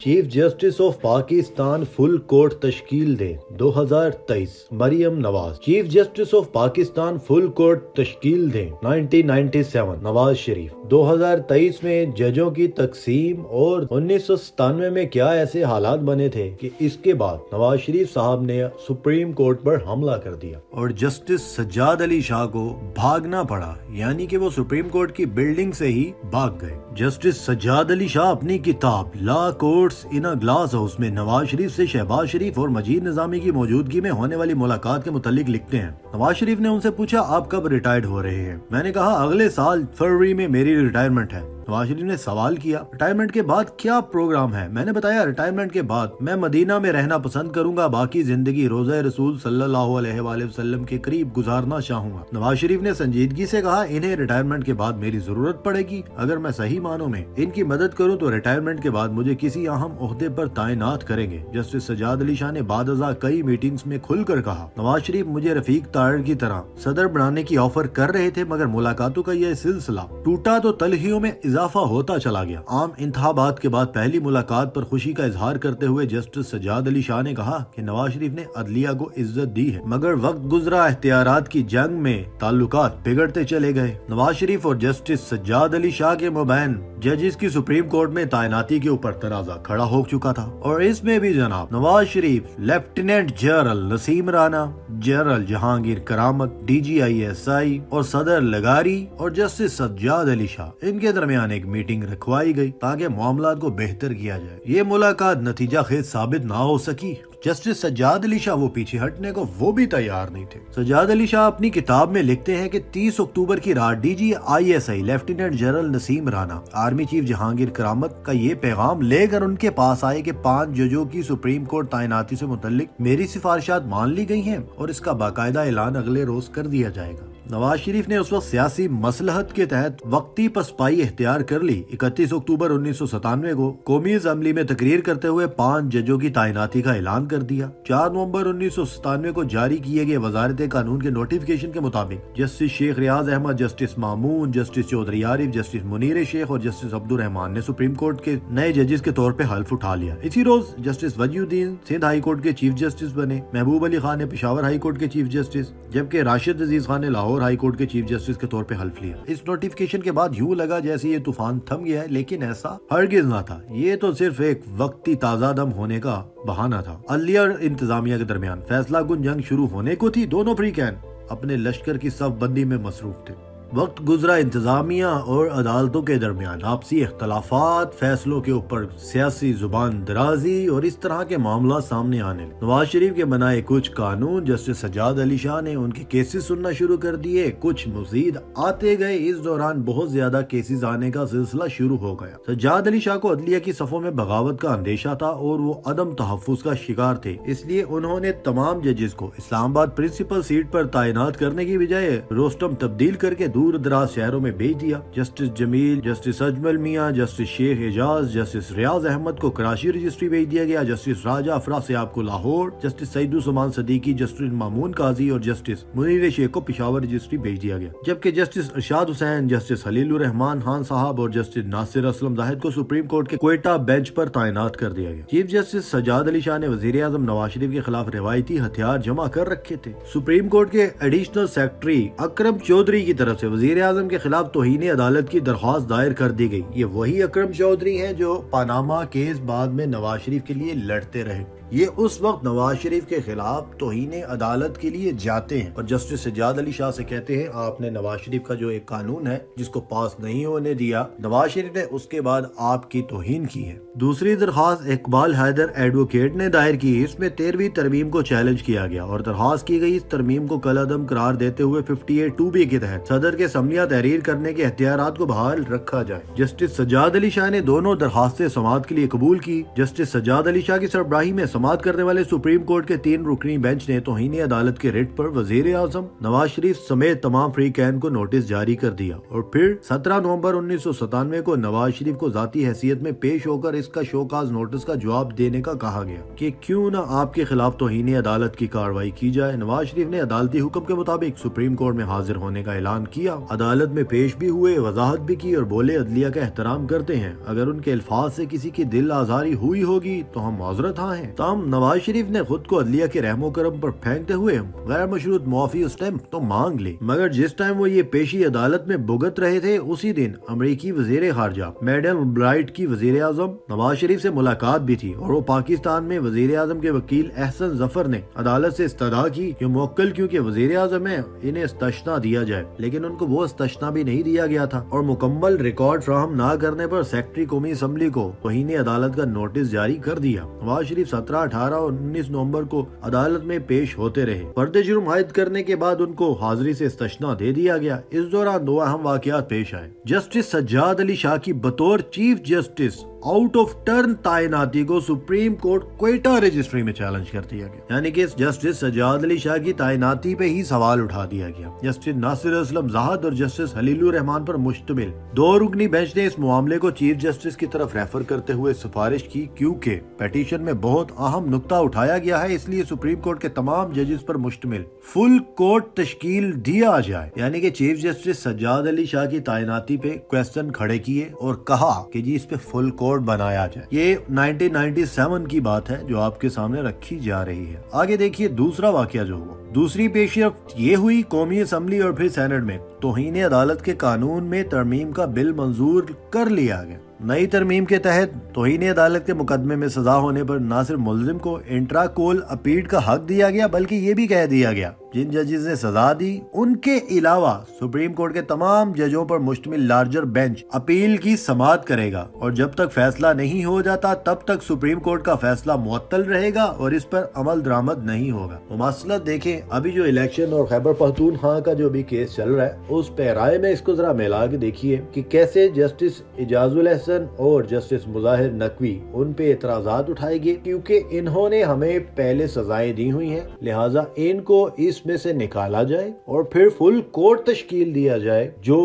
Chief justice of Pakistan full court تشکیل دیں 2023 Maryam Nawaz chief justice of Pakistan full court تشکیل دیں 1997 نواز شریف 2023 میں ججوں کی تقسیم اور 1997 میں کیا ایسے حالات بنے تھے کہ اس کے بعد نواز شریف صاحب نے سپریم کورٹ پر حملہ کر دیا اور جسٹس سجاد علی شاہ کو بھاگنا پڑا، یعنی کہ وہ سپریم کورٹ کی بلڈنگ سے ہی بھاگ گئے۔ جسٹس سجاد علی شاہ اپنی کتاب law courts in a glass house میں نواز شریف سے شہباز شریف اور مجید نظامی کی موجودگی میں ہونے والی ملاقات کے متعلق لکھتے ہیں۔ نواز شریف نے ان سے پوچھا آپ کب ریٹائرڈ ہو رہے ہیں؟ میں نے کہا اگلے سال فروری میں میری ریٹائرمنٹ ہے۔ نواز شریف نے سوال کیا ریٹائرمنٹ کے بعد کیا پروگرام ہے؟ میں نے بتایا ریٹائرمنٹ کے بعد میں مدینہ میں رہنا پسند کروں گا، باقی زندگی روضہ رسول صلی اللہ علیہ وآلہ وسلم کے قریب گزارنا چاہوں گا۔ نواز شریف نے سنجیدگی سے کہا انہیں ریٹائرمنٹ کے بعد میری ضرورت پڑے گی، اگر میں صحیح معنوں میں ان کی مدد کروں تو ریٹائرمنٹ کے بعد مجھے کسی اہم عہدے پر تعینات کریں گے۔ جسٹس سجاد علی شاہ نے بعد ازاں کئی میٹنگز میں کھل کر کہا نواز شریف مجھے رفیق طاہر کی طرح صدر بنانے کی آفر کر رہے تھے، مگر ملاقاتوں کا یہ سلسلہ ٹوٹا تو تلخیوں میں اضافہ ہوتا چلا گیا۔ عام انتخابات کے بعد پہلی ملاقات پر خوشی کا اظہار کرتے ہوئے جسٹس سجاد علی شاہ نے کہا کہ نواز شریف نے عدلیہ کو عزت دی ہے، مگر وقت گزرا اختیارات کی جنگ میں تعلقات بگڑتے چلے گئے۔ نواز شریف اور جسٹس سجاد علی شاہ کے مابین ججز کی سپریم کورٹ میں تعیناتی کے اوپر تنازع کھڑا ہو چکا تھا، اور اس میں بھی جناب نواز شریف، لیفٹیننٹ جنرل نسیم رانا، جنرل جہانگیر کرامت، DGI اور صدر لغاری اور جسٹس سجاد علی شاہ ان کے درمیان ایک میٹنگ رکھوائی گئی تاکہ معاملات کو بہتر کیا جائے۔ یہ ملاقات نتیجہ خیز ثابت نہ ہو سکی۔ جسٹس سجاد علی شاہ وہ پیچھے ہٹنے کو وہ بھی تیار نہیں تھے۔ سجاد علی شاہ اپنی کتاب میں لکھتے ہیں کہ 30 اکتوبر کی رات DGI لیفٹیننٹ جنرل نسیم رانا آرمی چیف جہانگیر کرامت کا یہ پیغام لے کر ان کے پاس آئے کہ 5 ججوں کی سپریم کورٹ تعیناتی سے متعلق میری سفارشات مان لی گئی ہیں اور اس کا باقاعدہ اعلان اگلے روز کر دیا جائے گا۔ نواز شریف نے اس وقت سیاسی مصلحت کے تحت وقتی پسپائی اختیار کر لی۔ 31 اکتوبر 1997 کو قومی اسمبلی میں تقریر کرتے ہوئے 5 ججوں کی تعیناتی کا اعلان کر دیا۔ 4 نومبر 1997 کو جاری کیے گئے وزارت قانون کے نوٹیفکیشن کے مطابق جسٹس شیخ ریاض احمد، جسٹس مامون، جسٹس چودھری عارف، جسٹس منیر شیخ اور جسٹس عبد الرحمان نے سپریم کورٹ کے نئے ججز کے طور پہ حلف اٹھا لیا۔ اسی روز جسٹس وجی الدین سندھ ہائی کورٹ کے چیف جسٹس بنے۔ محبوب علی خان نے پشاور ہائی کورٹ کے چیف جسٹس، جبکہ راشد عزیز خان نے لاہور ہائی کورٹ کے چیف جسٹس کے طور پہ حلف لیا۔ اس نوٹیفکیشن کے بعد یوں لگا جیسے یہ طوفان تھم گیا ہے، لیکن ایسا ہرگز نہ تھا۔ یہ تو صرف ایک وقتی تازہ دم ہونے کا بہانہ تھا۔ عدلیہ اور انتظامیہ کے درمیان فیصلہ کن جنگ شروع ہونے کو تھی۔ دونوں فریقین اپنے لشکر کی صف بندی میں مصروف تھے۔ وقت گزرا، انتظامیہ اور عدالتوں کے درمیان آپسی اختلافات، فیصلوں کے اوپر سیاسی زبان درازی اور اس طرح کے معاملات سامنے آنے لگے۔ نواز شریف کے بنائے کچھ قانون جسٹس سجاد علی شاہ نے ان کے کیسز سننا شروع کر دیے، کچھ مزید آتے گئے۔ اس دوران بہت زیادہ کیسز آنے کا سلسلہ شروع ہو گیا۔ سجاد علی شاہ کو عدلیہ کی صفوں میں بغاوت کا اندیشہ تھا اور وہ عدم تحفظ کا شکار تھے، اس لیے انہوں نے تمام ججز کو اسلام آباد پرنسپل سیٹ پر تعینات کرنے کی بجائے روسٹم تبدیل کر کے دور دراز شہروں میں بھیج دیا۔ جسٹس جمیل، جسٹس اجمل میاں، جسٹس شیخ اعجاز، جسٹس ریاض احمد کو کراچی رجسٹری بھیج دیا گیا، جسٹس راجہ افراز صاحب کو لاہور، جسٹس سعید السمان صدیقی، جسٹس مامون قاضی اور جسٹس منیر شیخ کو پشاور رجسٹری بھیج دیا گیا، جبکہ جسٹس ارشاد حسین، جسٹس خلیل الرحمان خان صاحب اور جسٹس ناصر اسلم زاہد کو سپریم کورٹ کے کوئٹہ بینچ پر تعینات کر دیا گیا۔ چیف جسٹس سجاد علی شاہ نے وزیر اعظم نواز شریف کے خلاف روایتی ہتھیار جمع کر رکھے تھے۔ سپریم کورٹ کے ایڈیشنل سیکرٹری اکرم چودھری کی طرف سے وزیر اعظم کے خلاف توہین عدالت کی درخواست دائر کر دی گئی۔ یہ وہی اکرم چودھری ہیں جو پاناما کیس بعد میں نواز شریف کے لیے لڑتے رہے۔ یہ اس وقت نواز شریف کے خلاف توہین عدالت کے لیے جاتے ہیں اور جسٹس سجاد علی شاہ سے کہتے ہیں آپ نے نواز شریف کا جو ایک قانون ہے جس کو پاس نہیں ہونے دیا، نواز شریف نے اس کے بعد آپ کی توہین کی ہے۔ دوسری درخواست اقبال حیدر ایڈوکیٹ نے دائر کی، اس میں 13ویں ترمیم کو چیلنج کیا گیا اور درخواست کی گئی اس ترمیم کو کالعدم قرار دیتے ہوئے 58(2)B کے تحت صدر کے سمنیہ تحریر کرنے کے اختیارات کو بحال رکھا جائے۔ جسٹس سجاد علی شاہ نے دونوں درخواستیں سماعت کے لیے قبول کی۔ جسٹس سجاد علی شاہ کی سربراہی میں سماعت کرنے والے سپریم کورٹ کے 3 رکنی بینچ نے توہین عدالت کے ریٹ پر وزیر اعظم نواز شریف سمیت تمام فریقین کو نوٹس جاری کر دیا اور پھر 17 نومبر 1997 کو نواز شریف کو ذاتی حیثیت میں پیش ہو کر اس کا شوکاز نوٹس کا جواب دینے کا کہا گیا کہ کیوں نہ آپ کے خلاف توہین عدالت کی کارروائی کی جائے۔ نواز شریف نے عدالتی حکم کے مطابق سپریم کورٹ میں حاضر ہونے کا اعلان کیا دیا، عدالت میں پیش بھی ہوئے، وضاحت بھی کی اور بولے عدلیہ کا احترام کرتے ہیں، اگر ان کے الفاظ سے کسی کی دل آزاری ہوئی ہوگی تو ہم معذرت ہاں ہیں۔ تاہم نواز شریف نے خود کو عدلیہ کے رحم و کرم پر پھینکتے ہوئے غیر مشروط معافی اس ٹائم تو مانگ لی، مگر جس ٹائم وہ یہ پیشی عدالت میں بھگت رہے تھے اسی دن امریکی وزیر خارجہ میڈم البرائٹ کی وزیر اعظم نواز شریف سے ملاقات بھی تھی، اور وہ پاکستان میں وزیر اعظم کے وکیل احسن ظفر نے عدالت سے استدعا کی کہ موکل کیونکہ وزیر اعظم ہے انہیں استثنا دیا جائے، لیکن ان کو وہ استثنا بھی نہیں دیا گیا تھا، اور مکمل ریکارڈ فراہم نہ کرنے پر سیکرٹری قومی اسمبلی کو توہین عدالت کا نوٹس جاری کر دیا۔ نواز شریف 17، 18 اور 19 نومبر کو عدالت میں پیش ہوتے رہے، فرد جرم عائد کرنے کے بعد ان کو حاضری سے استثنا دے دیا گیا۔ اس دوران دو اہم واقعات پیش آئے۔ جسٹس سجاد علی شاہ کی بطور chief justice out of turn تعیناتی کو سپریم کورٹ کوئٹہ رجسٹری میں چیلنج کر دیا گیا، یعنی کہ جسٹس سجاد علی شاہ کی تعیناتی پہ ہی سوال اٹھا دیا گیا۔ جسٹس ناصر اسلم زاہد اور جسٹس خلیل الرحمان پر مشتمل 2 رکنی بینچ نے اس معاملے کو چیف جسٹس کی طرف ریفر کرتے ہوئے سفارش کی، کیونکہ پیٹیشن میں بہت اہم نقطہ اٹھایا گیا ہے، اس لیے سپریم کورٹ کے تمام ججز پر مشتمل فل کورٹ تشکیل دیا جائے، یعنی کہ چیف جسٹس سجاد علی شاہ کی تعیناتی پہ کویسچن کھڑے کیے اور کہا کہ جی اس پہ فل کورٹ بنایا جائے۔ یہ 1997 کی بات ہے جو آپ کے سامنے رکھی جا رہی ہے۔ آگے دیکھیے دوسرا واقعہ جو ہوا۔ دوسری پیشی رفت یہ ہوئی قومی اسمبلی اور پھر سینٹ میں توہین عدالت کے قانون میں ترمیم کا بل منظور کر لیا گیا۔ نئی ترمیم کے تحت توہین عدالت کے مقدمے میں سزا ہونے پر نہ صرف ملزم کو انٹرا کول اپیل کا حق دیا گیا بلکہ یہ بھی کہہ دیا گیا جن ججز نے سزا دی ان کے علاوہ سپریم کورٹ کے تمام ججوں پر مشتمل لارجر بینچ اپیل کی سماعت کرے گا، اور جب تک فیصلہ نہیں ہو جاتا تب تک سپریم کورٹ کا فیصلہ معطل رہے گا اور اس پر عمل درآمد نہیں ہوگا۔ مماثلت دیکھیں، ابھی جو الیکشن اور خیبر پختونخوا کا جو بھی کیس چل رہا ہے اس پہ رائے میں اس کو ذرا ملا کے دیکھیے کہ کیسے جسٹس اعجاز الحسن اور جسٹس مظاہر نقوی ان پہ اعتراضات اٹھائے گئے، کیونکہ انہوں نے ہمیں پہلے سزائیں دی ہوئی ہیں، لہٰذا ان کو اس میں سے نکالا جائے اور پھر فل کورٹ تشکیل دیا جائے جو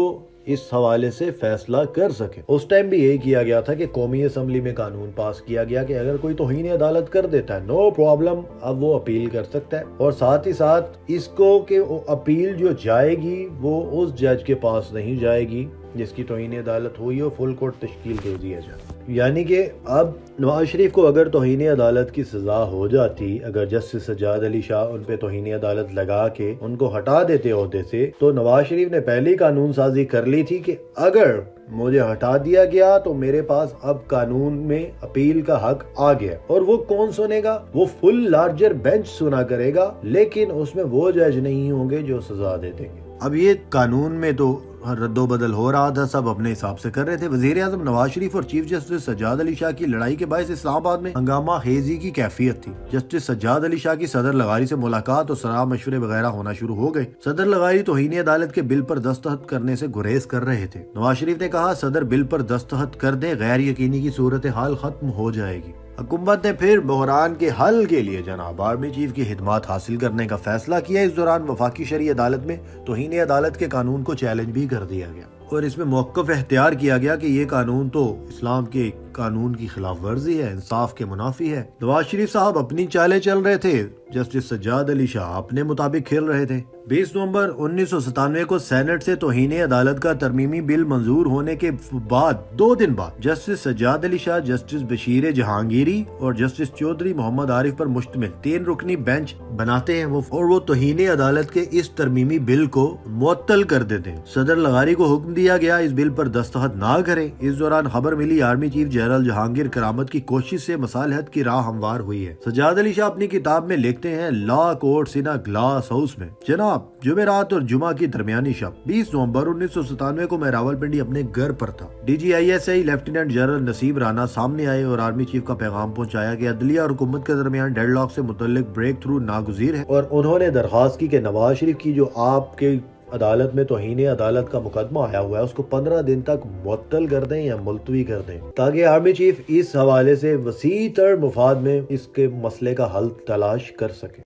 اس حوالے سے فیصلہ کر سکے۔ اس ٹائم بھی یہی کیا گیا تھا کہ قومی اسمبلی میں قانون پاس کیا گیا کہ اگر کوئی توہین عدالت کر دیتا ہے نو پرابلم، اب وہ اپیل کر سکتا ہے، اور ساتھ ہی ساتھ اس کو کہ اپیل جو جائے گی وہ اس جج کے پاس نہیں جائے گی جس کی توہین عدالت ہوئی ہو، فل کورٹ تشکیل دے دیا جائے۔ یعنی کہ اب نواز شریف کو اگر توہین عدالت کی سزا ہو جاتی، اگر جسٹس سجاد علی شاہ ان پہ توہین عدالت لگا کے ان کو ہٹا دیتے عہدے سے، تو نواز شریف نے پہلی قانون سازی کر لی تھی کہ اگر مجھے ہٹا دیا گیا تو میرے پاس اب قانون میں اپیل کا حق آ گیا، اور وہ کون سنے گا؟ وہ فل لارجر بینچ سنا کرے گا، لیکن اس میں وہ جج نہیں ہوں گے جو سزا دے دیں گے۔ اب یہ قانون میں تو رد و بدل ہو رہا تھا، سب اپنے حساب سے کر رہے تھے۔ وزیر اعظم نواز شریف اور چیف جسٹس سجاد علی شاہ کی لڑائی کے باعث اسلام آباد میں ہنگامہ خیزی کی کیفیت تھی۔ جسٹس سجاد علی شاہ کی صدر لغاری سے ملاقات اور صلاح مشورے وغیرہ ہونا شروع ہو گئے۔ صدر لغاری توہین عدالت کے بل پر دستخط کرنے سے گریز کر رہے تھے۔ نواز شریف نے کہا صدر بل پر دستخط کر دیں، غیر یقینی کی صورتحال ختم ہو جائے گی۔ حکومت نے پھر بحران کے حل کے لیے جناب آرمی چیف کی خدمات حاصل کرنے کا فیصلہ کیا۔ اس دوران وفاقی شرعی عدالت میں توہین عدالت کے قانون کو چیلنج بھی کر دیا گیا اور اس میں موقف اختیار کیا گیا کہ یہ قانون تو اسلام کے قانون کی خلاف ورزی ہے، انصاف کے منافی ہے۔ نواز شریف صاحب اپنی چالیں چل رہے تھے، جسٹس سجاد علی شاہ اپنے مطابق کھیل رہے تھے۔ 20 نومبر 1997 کو سینٹ سے توہین عدالت کا ترمیمی بل منظور ہونے کے بعد 2 دن بعد جسٹس سجاد علی شاہ، جسٹس بشیر جہانگیری اور جسٹس چودھری محمد عارف پر مشتمل 3 رکنی بینچ بناتے ہیں اور وہ توہین عدالت کے اس ترمیمی بل کو معطل کر دیتے ہیں۔ صدر لغاری کو حکم دیا گیا اس بل پر دستخط نہ کریں۔ اس دوران خبر ملی آرمی چیف جنرل جہانگیر کرامت کی کوشش سے مصالحت کی راہ ہموار ہوئی ہے۔ سجاد علی شاہ اپنی کتاب میں لکھتے ہیں لا کورٹس ان گلاس ہاؤس میں جناب جمعرات اور جمعہ کی درمیانی شب 20 نومبر 1997 کو میں راولپنڈی اپنے گھر پر تھا۔ D G I S I lieutenant general Naseeb Rana سامنے آئے اور آرمی چیف کا پیغام پہنچایا کہ عدلیہ اور حکومت کے درمیان ڈیڈ لاک سے متعلق بریک تھرو ناگزیر ہے، اور انہوں نے درخواست کی کہ نواز شریف کی جو آپ کے عدالت میں توہین عدالت کا مقدمہ آیا ہوا ہے اس کو 15 دن تک معطل کر دیں یا ملتوی کر دیں، تاکہ آرمی چیف اس حوالے سے وسیع تر مفاد میں اس کے مسئلے کا حل تلاش کر سکے۔